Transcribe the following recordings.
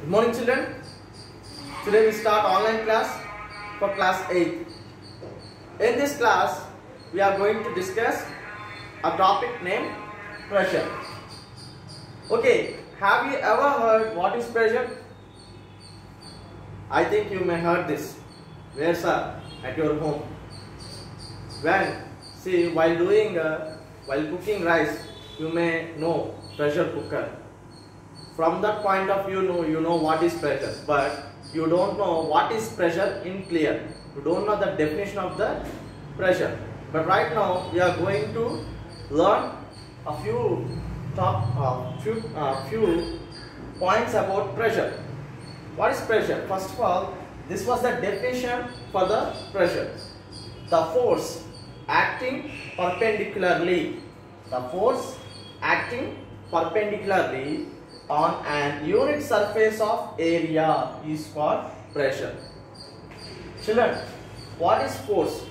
Good morning, children. Today we start online class for class 8. In this class, we are going to discuss a topic named pressure. Okay, have you ever heard what is pressure? I think you may heard this. Where, sir? At your home. While cooking rice, you may know pressure cooker. From that point of view, you know what is pressure, but you don't know what is pressure in clear. You don't know the definition of the pressure. But right now we are going to learn a few points about pressure. What is pressure? First of all, this was the definition for the pressure. The force acting perpendicularly. The force acting perpendicularly on an unit surface of area is called pressure. Children, what is force?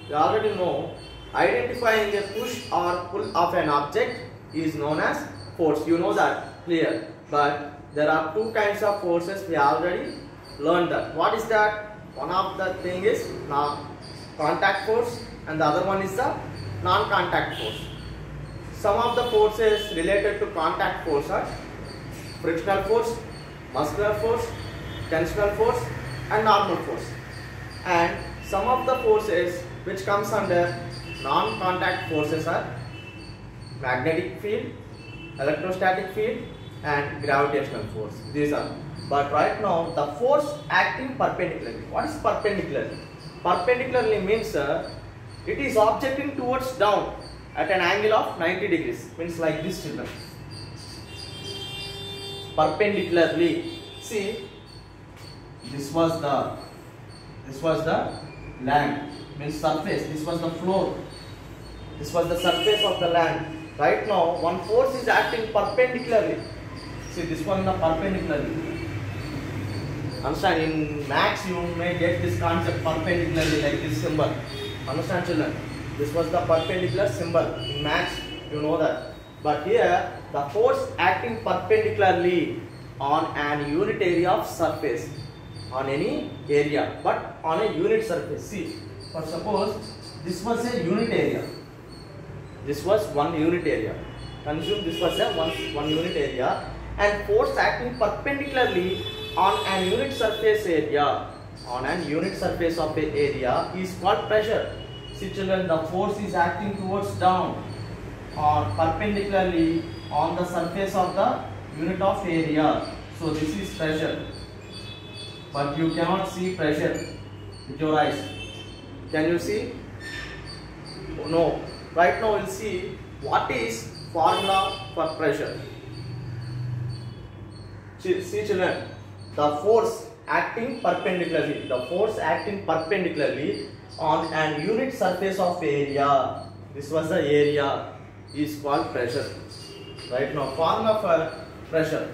You already know. Identifying a push or pull of an object is known as force. You know that clear. But there are two kinds of forces. We already learned that. What is that? One of the thing is contact force and the other one is the non-contact force. Some of the forces related to contact force are frictional force, muscular force, tensional force and normal force. And some of the forces which comes under non-contact forces are magnetic field, electrostatic field and gravitational force. These are. But right now the force acting perpendicularly. What is perpendicularly? Perpendicularly means it is objecting towards down at an angle of 90 degrees. Means like this, children. Perpendicularly. See, this was the land, means surface. This was the floor. This was the surface of the land. Right now, one force is acting perpendicularly. See, this one the perpendicularly. Understand? In maths, you may get this concept perpendicularly like this symbol. Understand, children? This was the perpendicular symbol. In maths, you know that. But here, the force acting perpendicularly on an unit area of surface, on any area, but on a unit surface. See, for suppose this was a unit area. This was one unit area. Consume this was a one unit area, and force acting perpendicularly on an unit surface area, on an unit surface of a area is called pressure. See, children, the force is acting towards down or perpendicularly on the surface of the unit of area. So this is pressure. But you cannot see pressure with your eyes. Can you see? Oh, no. Right now we'll see what is formula for pressure. See, children, the force acting perpendicularly. The force acting perpendicularly on an unit surface of area. This was the area. Is called pressure. Right now, formula for pressure.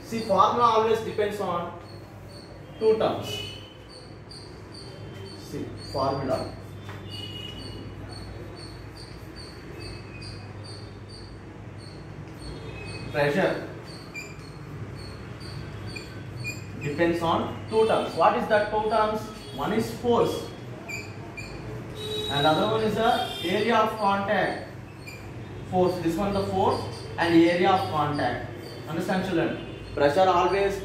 See, formula always depends on two terms. See, formula. Pressure depends on two terms. What is that two terms? One is force and other one is the area of contact. Force, this one the force and area of contact. Understand, children? Pressure always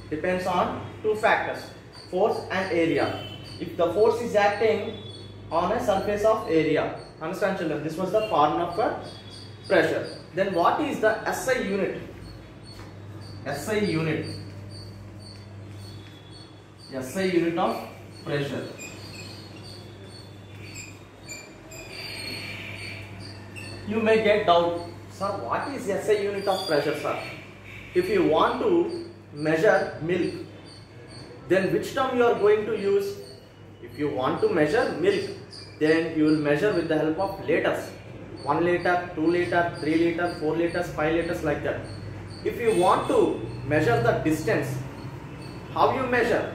depends on two factors, force and area. If the force is acting on a surface of area. Understand, children? This was the formula for pressure. Then what is the SI unit? SI unit. SI unit of pressure. You may get doubt, sir, what is SI unit of pressure, sir? If you want to measure milk, then which term you are going to use? If you want to measure milk, then you will measure with the help of liters. 1 liter, 2 liter, 3 liter, 4 liters, 5 liters, like that. If you want to measure the distance, how you measure?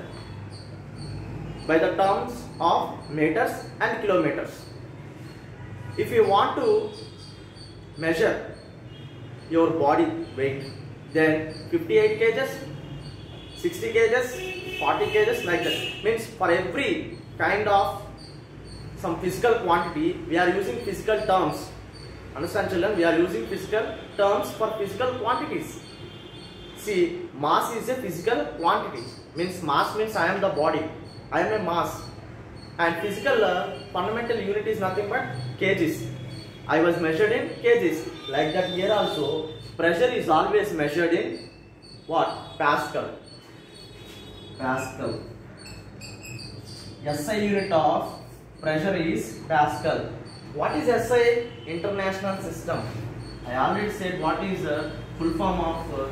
By the terms of meters and kilometers. If you want to measure your body weight, then 58 kgs, 60 kgs, 40 kgs, like that. Means for every kind of some physical quantity, we are using physical terms. Understand, children? We are using physical terms for physical quantities. See, mass is a physical quantity. Means mass means I am the body. I am a mass. And physical fundamental unit is nothing but kgs. I was measured in kgs. Like that here also, pressure is always measured in what? Pascal. Pascal. SI unit of pressure is Pascal. What is SI? International system. I already said what is the full form of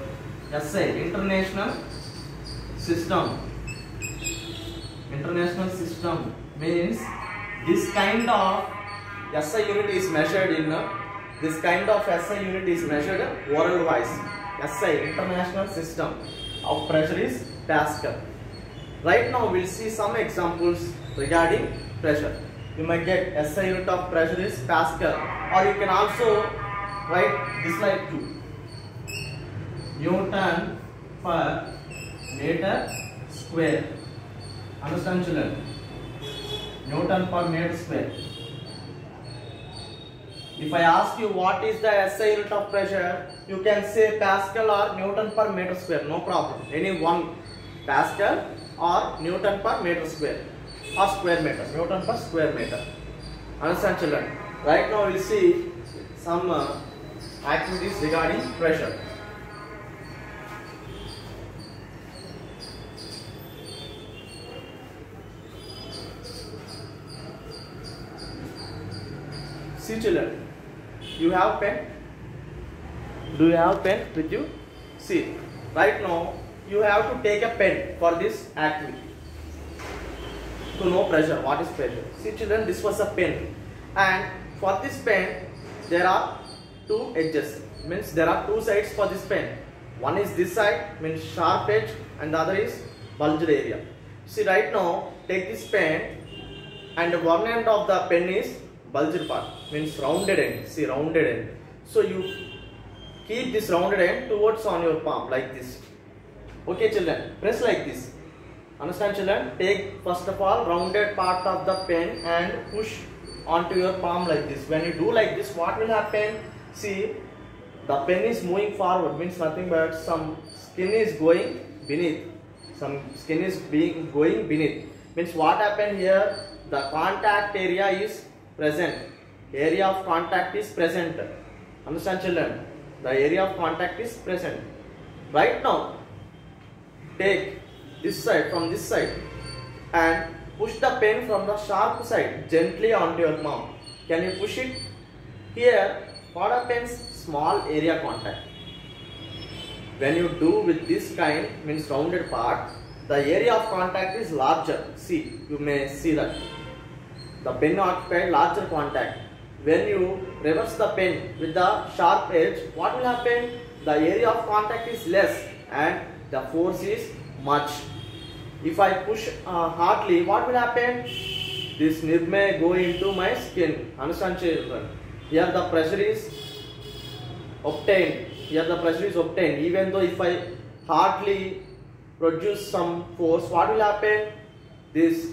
SI. International system. International system means this kind of SI unit is measured in this kind of SI unit is measured world wise. SI, international system of pressure is Pascal. Right now we'll see some examples regarding pressure. You might get SI unit of pressure is Pascal, or you can also write this like 2. Newton per meter square. Understand, children? Newton per meter square. If I ask you what is the SI unit of pressure, you can say Pascal or Newton per meter square, no problem. Any one, Pascal or Newton per meter square or square meter, Newton per square meter. Understand, children? Right now we will see some activities regarding pressure. See, children, you have pen? Do you have pen with you? See, right now you have to take a pen for this activity to know pressure. What is pressure? See, children, this was a pen, and for this pen there are 2 edges. Means there are 2 sides for this pen. One is this side, means sharp edge, and the other is bulged area. See, right now take this pen, and one end of the pen is bulged part, means rounded end. See, rounded end. So you keep this rounded end towards on your palm like this. Okay, children, press like this. Understand, children? Take first of all rounded part of the pen and push onto your palm like this. When you do like this, what will happen? See, the pen is moving forward, means nothing but some skin is going beneath. Some skin is going beneath. Means what happened here? The contact area is present. Area of contact is present. Understand, children? The area of contact is present. Right now, take this side from this side and push the pen from the sharp side gently onto your palm. Can you push it? Here, what happens? Small area contact. When you do with this kind, means rounded part, the area of contact is larger. See, you may see that. The pen occupied larger contact. When you reverse the pen with the sharp edge, what will happen? The area of contact is less and the force is much. If I push hardly, what will happen? This nib may go into my skin. Understand, children? Here the pressure is obtained. Here the pressure is obtained. Even though if I hardly produce some force, what will happen? This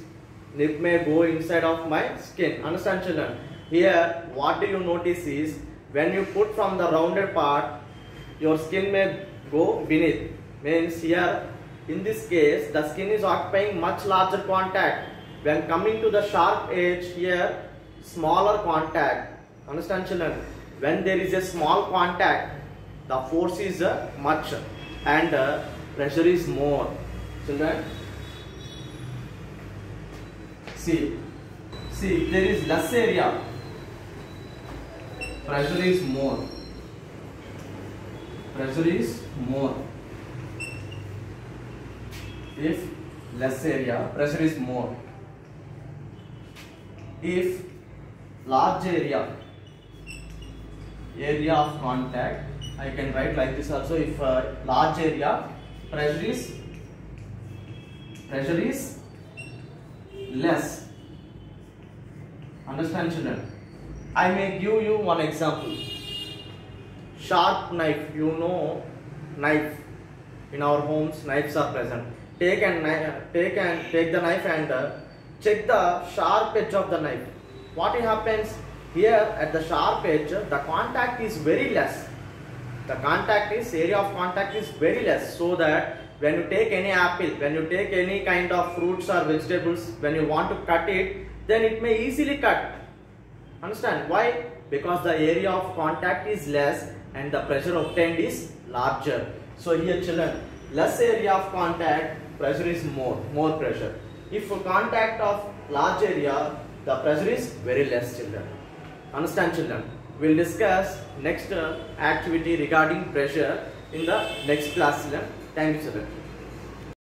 nib may go inside of my skin. Understand, children? Here, what do you notice is, when you put from the rounded part, your skin may go beneath. Means here, in this case, the skin is occupying much larger contact. When coming to the sharp edge here, smaller contact. Understand, children? When there is a small contact, the force is much and pressure is more. Children, see, there is less area, pressure is more. Pressure is more. If less area, pressure is more. If large area of contact, I can write like this also. If large area, pressure is less. Understand, children? I may give you one example. Sharp knife, you know, knife. In our homes, knives are present. Take the knife and check the sharp edge of the knife. What happens here at the sharp edge? The contact is very less. The area of contact is very less, so that when you take any apple, when you take any kind of fruits or vegetables, when you want to cut it, then it may easily cut. Understand why? Because the area of contact is less and the pressure obtained is larger. So here children, less area of contact, pressure is more pressure. If contact of large area, the pressure is very less, children. Understand, children? We will discuss next activity regarding pressure in the next class, children. Thank you, children.